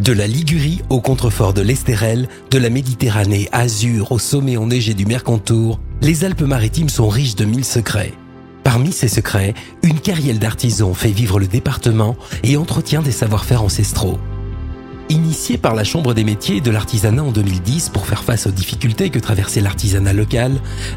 De la Ligurie au contrefort de l'Estérel, de la Méditerranée azur au sommet enneigé du Mercantour, les Alpes-Maritimes sont riches de 1000 secrets. Parmi ces secrets, une carrière d'artisans fait vivre le département et entretient des savoir-faire ancestraux. Initiée par la Chambre des métiers et de l'artisanat en 2010 pour faire face aux difficultés que traversait l'artisanat local,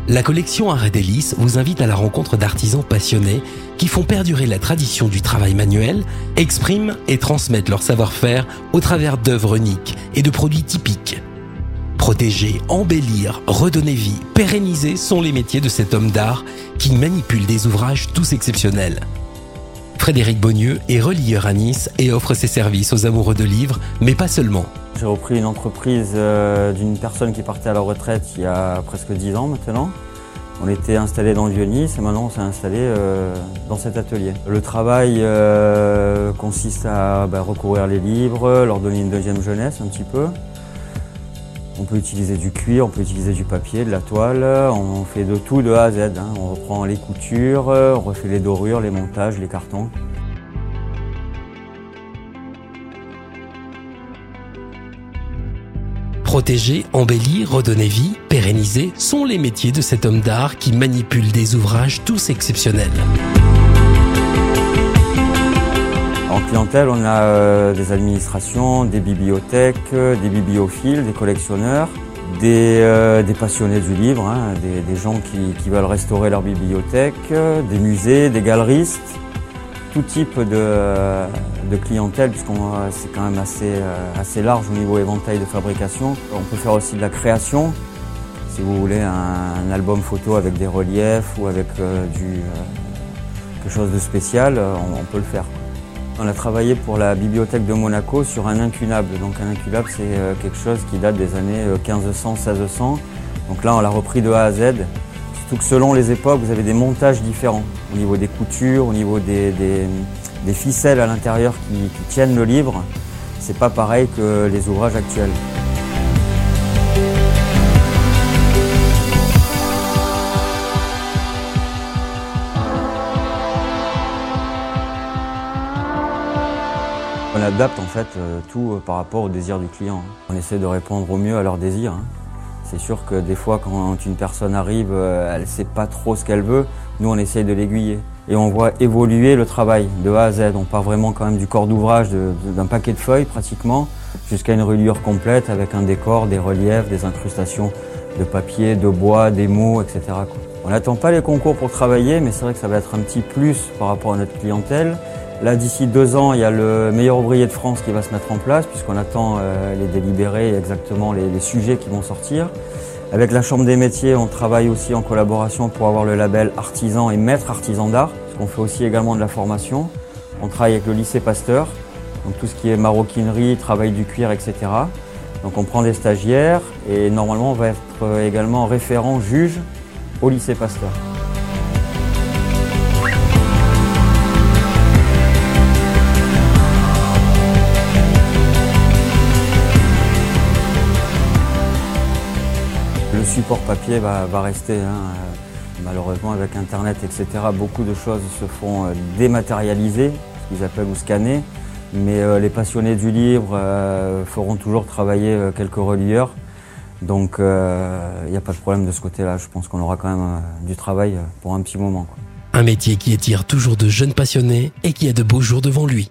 la collection Art et Délices vous invite à la rencontre d'artisans passionnés qui font perdurer la tradition du travail manuel, expriment et transmettent leur savoir-faire au travers d'œuvres uniques et de produits typiques. Protéger, embellir, redonner vie, pérenniser sont les métiers de cet homme d'art qui manipule des ouvrages tous exceptionnels. Frédéric Beaunieu est relieur à Nice et offre ses services aux amoureux de livres, mais pas seulement. J'ai repris une entreprise d'une personne qui partait à la retraite il y a presque 10 ans maintenant. On était installé dans le Vieux-Nice et maintenant on s'est installé dans cet atelier. Le travail consiste à recouvrir les livres, leur donner une deuxième jeunesse un petit peu. On peut utiliser du cuir, on peut utiliser du papier, de la toile, on fait de tout de A à Z. On reprend les coutures, on refait les dorures, les montages, les cartons. Protéger, embellir, redonner vie, pérenniser sont les métiers de cet homme d'art qui manipule des ouvrages tous exceptionnels. En clientèle, on a des administrations, des bibliothèques, des bibliophiles, des collectionneurs, des passionnés du livre, des gens qui veulent restaurer leur bibliothèque, des musées, des galeristes, tout type de clientèle, puisque c'est quand même assez large au niveau éventail de fabrication. On peut faire aussi de la création, si vous voulez un album photo avec des reliefs ou avec quelque chose de spécial, on peut le faire. On a travaillé pour la bibliothèque de Monaco sur un incunable. Donc un incunable, c'est quelque chose qui date des années 1500-1600. Donc là, on l'a repris de A à Z. Surtout que selon les époques, vous avez des montages différents. Au niveau des coutures, au niveau des ficelles à l'intérieur qui tiennent le livre. C'est pas pareil que les ouvrages actuels. On adapte en fait tout par rapport au désir du client. On essaie de répondre au mieux à leurs désirs. C'est sûr que des fois quand une personne arrive, elle ne sait pas trop ce qu'elle veut, nous on essaye de l'aiguiller. Et on voit évoluer le travail de A à Z. On part vraiment quand même du corps d'ouvrage, d'un paquet de feuilles pratiquement, jusqu'à une reliure complète avec un décor, des reliefs, des incrustations de papier, de bois, des mots, etc. On n'attend pas les concours pour travailler, mais c'est vrai que ça va être un petit plus par rapport à notre clientèle. Là, d'ici 2 ans, il y a le meilleur ouvrier de France qui va se mettre en place, puisqu'on attend les délibérés et exactement les sujets qui vont sortir. Avec la Chambre des métiers, on travaille aussi en collaboration pour avoir le label artisan et maître artisan d'art, parce qu'on fait aussi également de la formation. On travaille avec le lycée Pasteur, donc tout ce qui est maroquinerie, travail du cuir, etc. Donc on prend des stagiaires et normalement on va être également référent juge au lycée Pasteur. Le support papier va rester. Malheureusement, avec Internet, etc., beaucoup de choses se font dématérialiser, ce qu'ils appellent ou scanner. Mais les passionnés du livre feront toujours travailler quelques relieurs. Donc, il n'y a pas de problème de ce côté-là. Je pense qu'on aura quand même du travail pour un petit moment. Un métier qui attire toujours de jeunes passionnés et qui a de beaux jours devant lui.